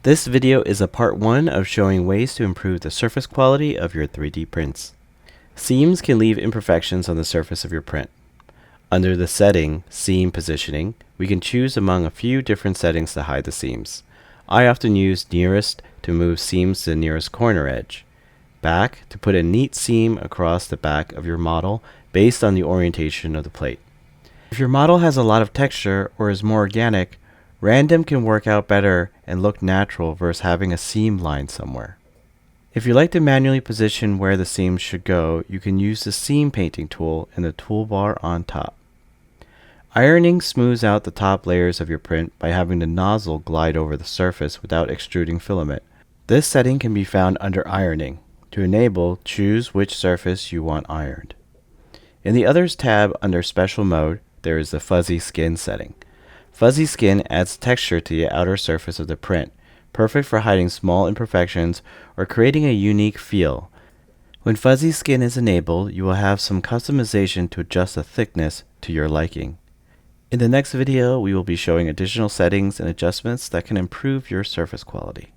This video is a part 1 of showing ways to improve the surface quality of your 3D prints. Seams can leave imperfections on the surface of your print. Under the setting, Seam Positioning, we can choose among a few different settings to hide the seams. I often use Nearest to move seams to the nearest corner edge. Back to put a neat seam across the back of your model based on the orientation of the plate. If your model has a lot of texture or is more organic, random can work out better and look natural versus having a seam line somewhere. If you like to manually position where the seams should go, you can use the seam painting tool in the toolbar on top. Ironing smooths out the top layers of your print by having the nozzle glide over the surface without extruding filament. This setting can be found under Ironing. To enable, choose which surface you want ironed. In the Others tab under Special Mode, there is the Fuzzy Skin setting. Fuzzy skin adds texture to the outer surface of the print, perfect for hiding small imperfections or creating a unique feel. When fuzzy skin is enabled, you will have some customization to adjust the thickness to your liking. In the next video, we will be showing additional settings and adjustments that can improve your surface quality.